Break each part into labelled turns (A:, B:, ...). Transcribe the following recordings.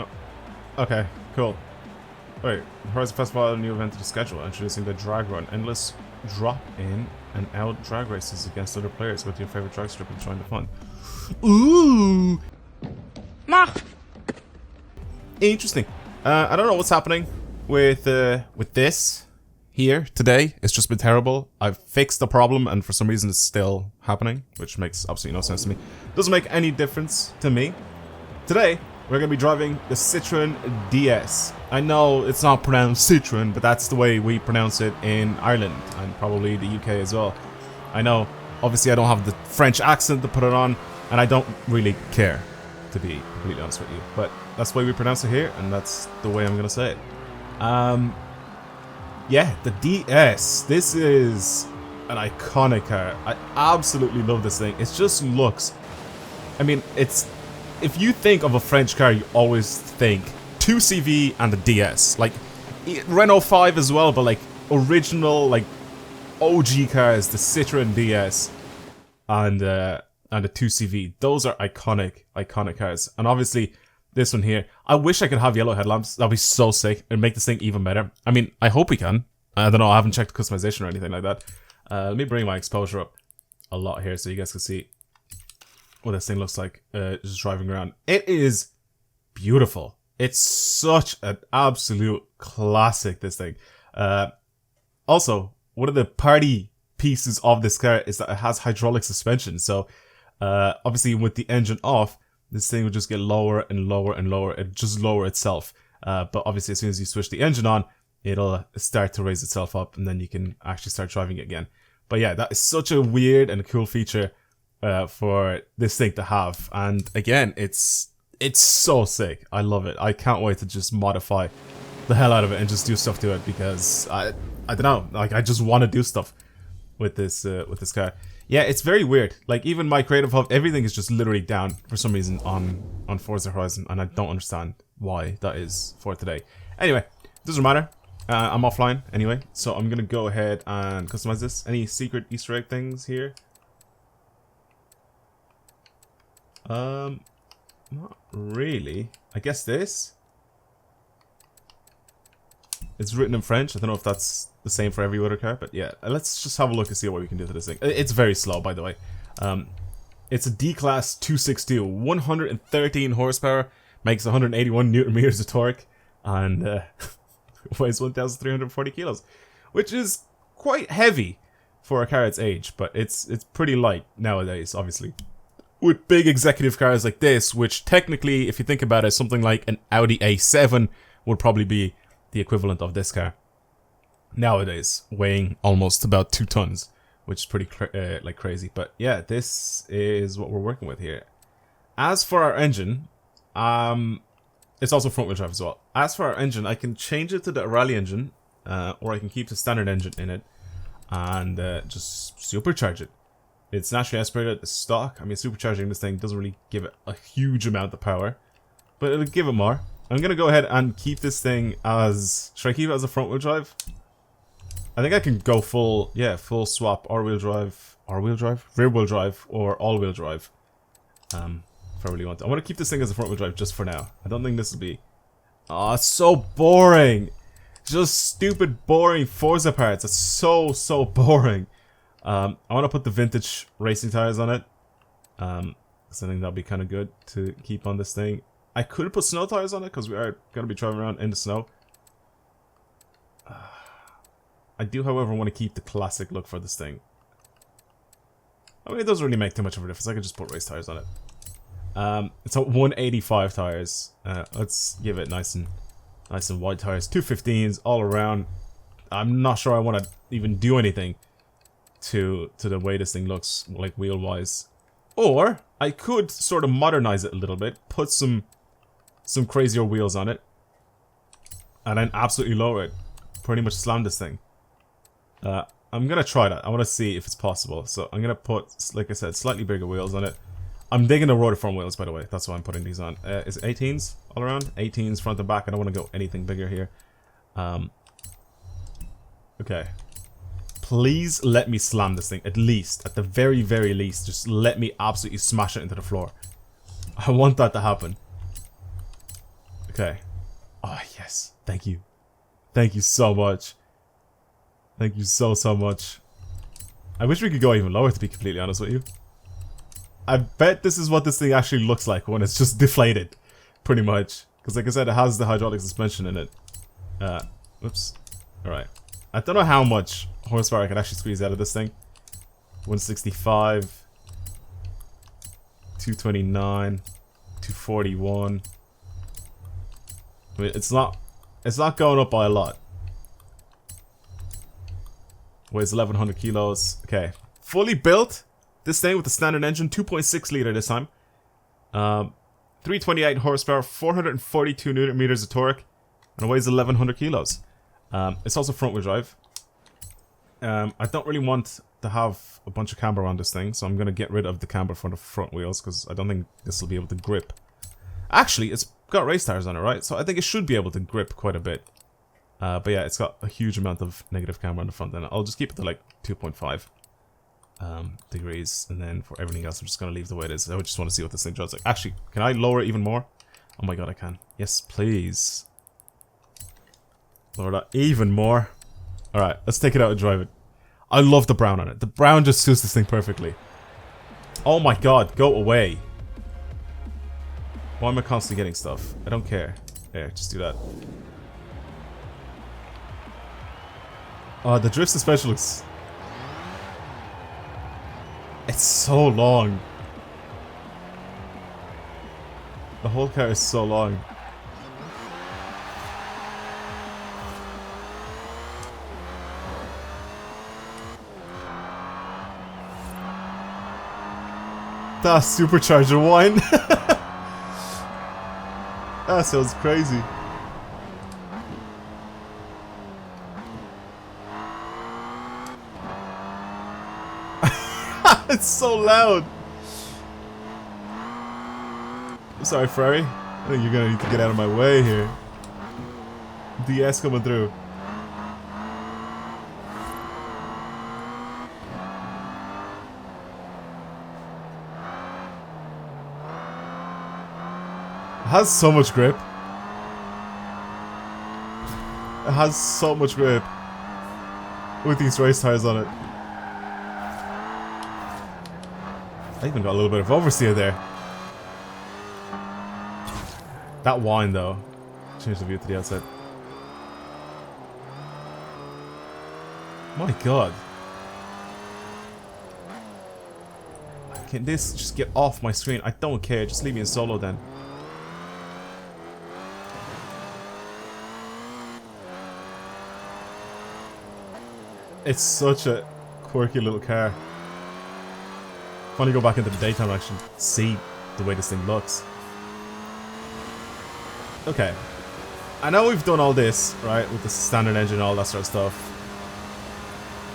A: Oh, okay, cool. Wait, Horizon Festival added a new event to the schedule, introducing the drag run. Endless drop in and out drag races against other players with your favorite drag strip and join the fun. Ooh!
B: Mach!
A: Interesting. I don't know what's happening with this here today. It's just been terrible. I've fixed the problem and for some reason it's still happening, which makes absolutely no sense to me. Doesn't make any difference to me. Today, we're going to be driving the Citroen DS. I know it's not pronounced Citroen, but that's the way we pronounce it in Ireland and probably the UK as well. I know, obviously I don't have the French accent to put it on, and I don't really care, to be completely honest with you. But that's the way we pronounce it here, and that's the way I'm going to say it. Yeah, the DS. This is an iconic car. I absolutely love this thing. It just looks... I mean, it's... If you think of a French car, you always think 2CV and a DS. Like, Renault 5 as well, but like, original, like, OG cars, the Citroen DS and the 2CV. Those are iconic cars. And obviously, this one here, I wish I could have yellow headlamps. That'd be so sick. It'd make this thing even better. I mean, I hope we can. I don't know, I haven't checked customization or anything like that. Let me bring my exposure up a lot here so you guys can see what this thing looks like just driving around. It is beautiful. It's such an absolute classic, this thing. Also, one of the party pieces of this car is that it has hydraulic suspension. So, obviously with the engine off, this thing would just get lower and lower and lower. It'd just lower itself. But obviously as soon as you switch the engine on, it'll start to raise itself up and then you can actually start driving it again. But yeah, that is such a weird and cool feature for this thing to have, and again, it's so sick. I love it. I can't wait to just modify the hell out of it and just do stuff to it because I don't know, like I just want to do stuff with this car. Yeah, it's very weird. Like even my creative hub, everything is just literally down for some reason on Forza Horizon, and I don't understand why that is for today. Anyway, doesn't matter. I'm offline anyway, so I'm gonna go ahead and customize this. Any secret Easter egg things here? Not really. I guess this. It's written in French. I don't know if that's the same for every other car, but yeah. Let's just have a look and see what we can do to this thing. It's very slow, by the way. It's a D-Class 262, 113 horsepower, makes 181 newton meters of torque, and weighs 1,340 kilos, which is quite heavy for a car its age, but it's pretty light nowadays, obviously. With big executive cars like this, which technically, if you think about it, something like an Audi A7 would probably be the equivalent of this car nowadays, weighing almost about 2 tons, which is pretty crazy. But yeah, this is what we're working with here. As for our engine, it's also front-wheel drive as well. As for our engine, I can change it to the rally engine, or I can keep the standard engine in it and just supercharge it. It's naturally aspirated at the stock. I mean, supercharging this thing doesn't really give it a huge amount of power, but it'll give it more. I'm going to go ahead and keep this thing as... Should I keep it as a front-wheel drive? I think I can go full swap, rear-wheel drive, or all-wheel drive. If I really want to. I want to keep this thing as a front-wheel drive just for now. I don't think this will be... Oh, it's so boring! Just stupid, boring Forza parts. It's so boring. I want to put the vintage racing tires on it, because I think that'll be kind of good to keep on this thing. I could put snow tires on it, because we are going to be driving around in the snow. I do, however, want to keep the classic look for this thing. I mean, it doesn't really make too much of a difference. I could just put race tires on it. It's at 185 tires. Let's give it nice and wide tires. 215s all around. I'm not sure I want to even do anything to the way this thing looks, like wheel wise. Or I could sort of modernize it a little bit, put some crazier wheels on it, and then absolutely lower it. Pretty much slam this thing. I'm gonna try that. I want to see if it's possible. So I'm gonna put, like I said, slightly bigger wheels on it. I'm digging the rotiform wheels, by the way. That's why I'm putting these on. Is it 18s all around? 18s front and back. I don't want to go anything bigger here. Okay. Please let me slam this thing, at least. At the very, very least. Just let me absolutely smash it into the floor. I want that to happen. Okay. Okay. Oh, yes. Thank you. Thank you so much. Thank you so much. I wish we could go even lower, to be completely honest with you. I bet this is what this thing actually looks like when it's just deflated. Pretty much. Because like I said, it has the hydraulic suspension in it. Whoops. Alright. I don't know how much horsepower I can actually squeeze out of this thing. 165. 229. 241. I mean, it's not going up by a lot. Weighs 1100 kilos. Okay. Fully built. This thing with the standard engine. 2.6 liter this time. 328 horsepower. 442 newton meters of torque. And it weighs 1100 kilos. It's also front wheel drive. I don't really want to have a bunch of camber on this thing. So I'm going to get rid of the camber from the front wheels. Because I don't think this will be able to grip. Actually, it's got race tires on it, right? So I think it should be able to grip quite a bit. But yeah, it's got a huge amount of negative camber on the front end. I'll just keep it to like 2.5 degrees. And then for everything else, I'm just going to leave the way it is. I just want to see what this thing does. Like, actually, can I lower it even more? Oh my god, I can. Yes, please. Lower that even more. Alright, let's take it out and drive it. I love the brown on it. The brown just suits this thing perfectly. Oh my god, go away. Why am I constantly getting stuff? I don't care. There, just do that. Oh, the drift suspension looks... It's so long. The whole car is so long. That supercharger whine. That sounds crazy. It's so loud. I'm sorry, Ferrari. I think you're gonna need to get out of my way here. DS coming through. It has so much grip. It has so much grip. With these race tires on it. I even got a little bit of oversteer there. That whine though. Change the view to the outside. My god. Can this just get off my screen? I don't care. Just leave me in solo then. It's such a quirky little car. I want to go back into the daytime and actually see the way this thing looks. Okay. I know we've done all this, right, with the standard engine and all that sort of stuff.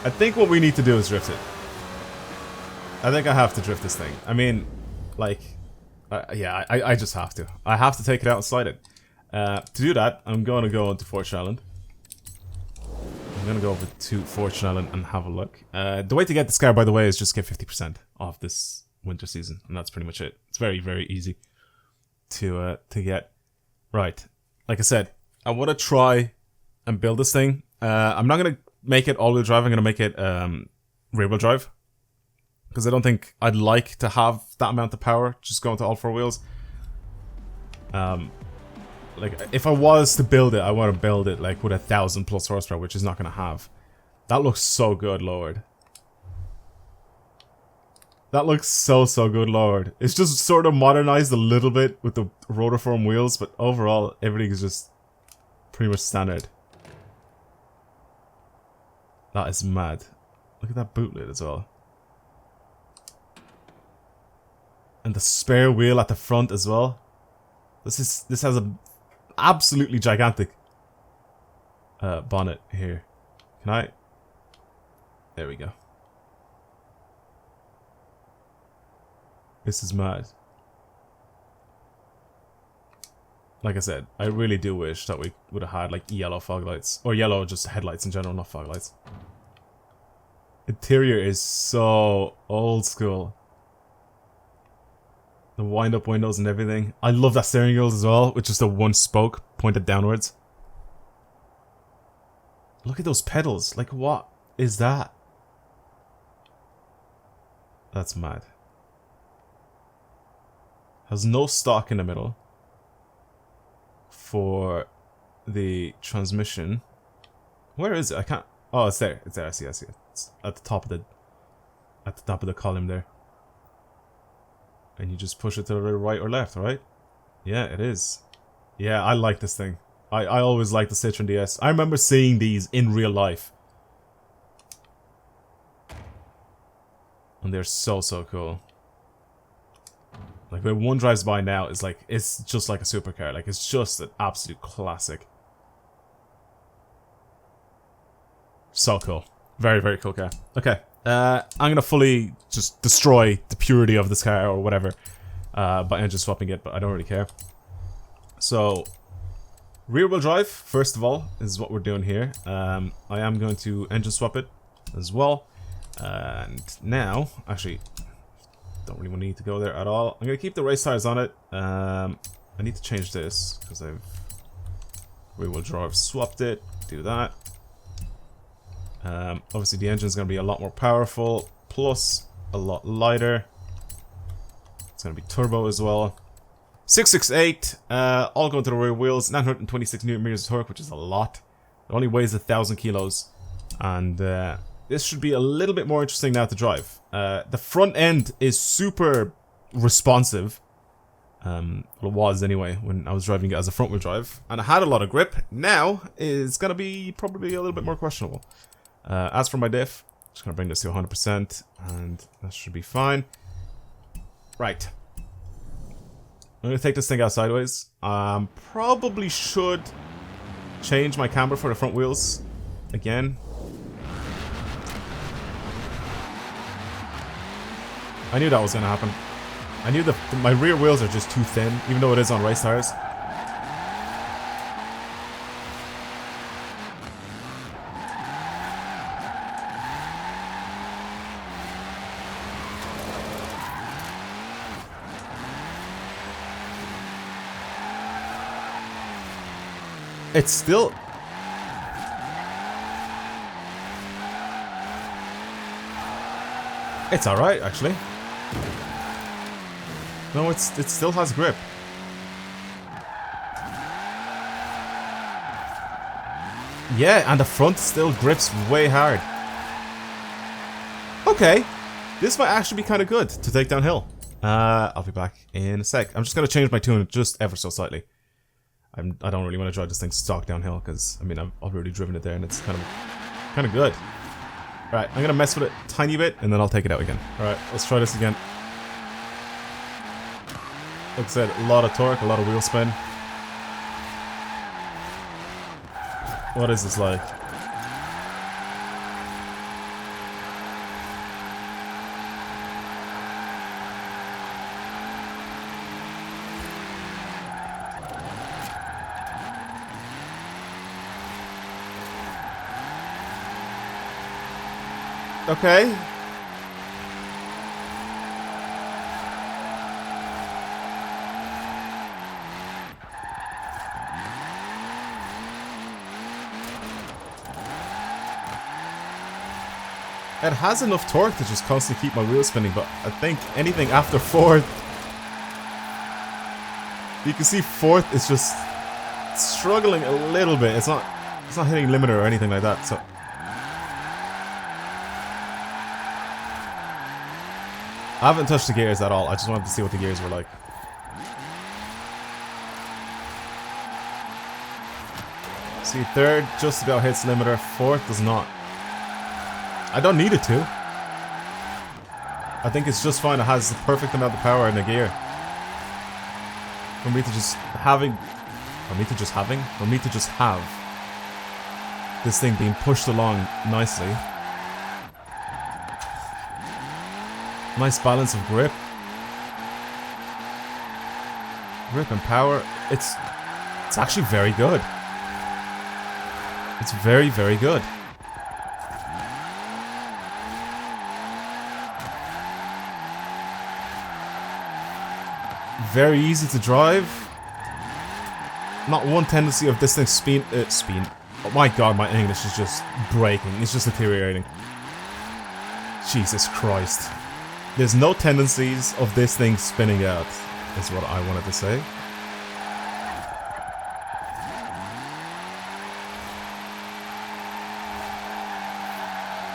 A: I think what we need to do is drift it. I think I have to drift this thing. I mean, like, yeah, I just have to. I have to take it out and slide it. To do that, I'm going to go into Forza Island. I'm going to go over to Forza Island and have a look. The way to get this car, by the way, is just get 50% off this winter season. And that's pretty much it. It's very, very easy to get. Right. Like I said, I want to try and build this thing. I'm not going to make it all-wheel drive. I'm going to make it rear-wheel drive. Because I don't think I'd like to have that amount of power just going to all four wheels. Like, if I was to build it, I want to build it like with 1,000 plus horsepower, which is not going to have. That looks so good, Lord. That looks so good, Lord. It's just sort of modernized a little bit with the rotiform wheels, but overall, everything is just pretty much standard. That is mad. Look at that boot lid as well. And the spare wheel at the front as well. This has a absolutely gigantic bonnet here. Can I? There we go. This is mad. Like I said, I really do wish that we would have had like yellow fog lights. Or yellow just headlights in general, not fog lights. Interior is so old school. The wind-up windows and everything. I love that steering wheel as well, with just a one spoke pointed downwards. Look at those pedals. Like, what is that? That's mad. Has no stock in the middle for the transmission. Where is it? I can't. Oh, it's there. It's there. I see. I see it. It's at the top of the column there. And you just push it to the right or left, right? Yeah, it is. Yeah, I like this thing. I always like the Citroen DS. I remember seeing these in real life. And they're so cool. Like, when one drives by now, it's just like a supercar. Like, it's just an absolute classic. So cool. Very, very cool car. Okay. I'm gonna fully just destroy the purity of this car or whatever by engine swapping it, but I don't really care. So, rear wheel drive, first of all, is what we're doing here. I am going to engine swap it as well. And now, actually, don't really need to go there at all. I'm gonna keep the race tires on it. I need to change this because I've rear wheel drive swapped it. Do that. Obviously the engine's going to be a lot more powerful, plus a lot lighter. It's going to be turbo as well. 668, all going to the rear wheels, 926 Newton meters of torque, which is a lot. It only weighs 1,000 kilos. And this should be a little bit more interesting now to drive. The front end is super responsive. Well, it was anyway when I was driving it as a front wheel drive. And it had a lot of grip. Now it's going to be probably a little bit more questionable. As for my diff, just gonna bring this to 100%, and that should be fine. Right. I'm gonna take this thing out sideways. Probably should change my camber for the front wheels again. I knew that was gonna happen. I knew my rear wheels are just too thin, even though it is on race tires. It's still... It's alright, actually. No, it still has grip. Yeah, and the front still grips way hard. Okay. This might actually be kind of good to take downhill. I'll be back in a sec. I'm just going to change my tune just ever so slightly. I don't really want to drive this thing stock downhill because, I mean, I've already driven it there and it's kind of good. Alright, I'm going to mess with it a tiny bit and then I'll take it out again. Alright, let's try this again. Like I said, a lot of torque, a lot of wheel spin. What is this like? Okay. It has enough torque to just constantly keep my wheels spinning, but I think anything after fourth... You can see fourth is just struggling a little bit. It's not hitting limiter or anything like that, so... I haven't touched the gears at all. I just wanted to see what the gears were like. See, third just about hits limiter. Fourth does not. I don't need it to. I think it's just fine. It has the perfect amount of power in the gear. For me to just have this thing being pushed along nicely. Nice balance of grip. Grip and power. It's actually very good. It's very, very good. very easy to drive. Not one tendency of this thing speed. Oh my god, my English is just breaking. It's just deteriorating. Jesus Christ. There's no tendencies of this thing spinning out, is what I wanted to say.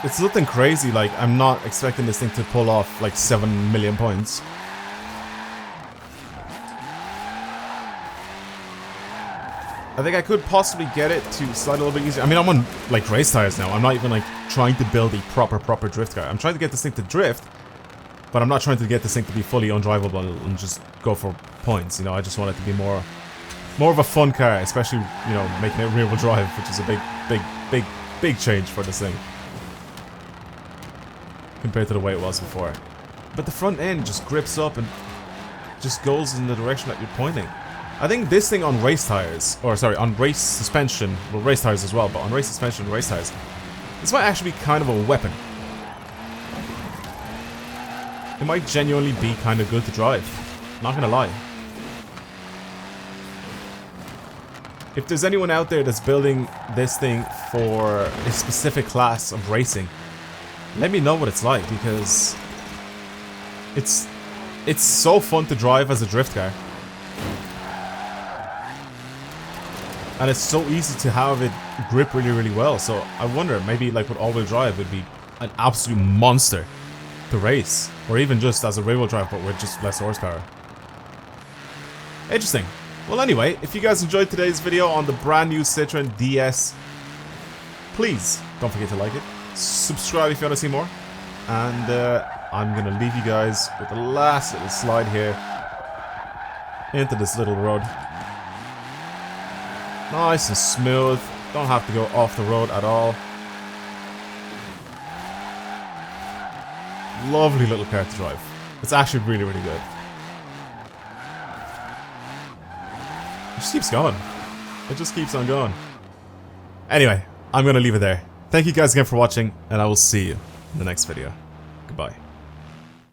A: It's nothing crazy, like, I'm not expecting this thing to pull off, like, 7 million points. I think I could possibly get it to slide a little bit easier. I mean, I'm on, like, race tires now. I'm not even, like, trying to build a proper drift car. I'm trying to get this thing to drift, but I'm not trying to get this thing to be fully undrivable and just go for points, you know? I just want it to be more of a fun car, especially, you know, making it rear-wheel drive, which is a big change for this thing compared to the way it was before. But the front end just grips up and just goes in the direction that you're pointing. I think this thing on race tires, or sorry, on race suspension, well, race tires as well, but on race suspension and race tires, this might actually be kind of a weapon. It might genuinely be kind of good to drive. Not gonna lie. If there's anyone out there that's building this thing for a specific class of racing, let me know what it's like, because it's so fun to drive as a drift car. And it's so easy to have it grip really well. So I wonder, maybe like with all-wheel drive, it'd be an absolute monster to race. Or even just as a rear-wheel drive, but with just less horsepower. Interesting. Well, anyway, if you guys enjoyed today's video on the brand new Citroen DS, please don't forget to like it. Subscribe if you want to see more. And I'm going to leave you guys with the last little slide here into this little road. Nice and smooth. Don't have to go off the road at all. Lovely little car to drive. It's actually really good. It just keeps going. It just keeps on going. Anyway, I'm going to leave it there. Thank you guys again for watching, and I will see you in the next video. Goodbye.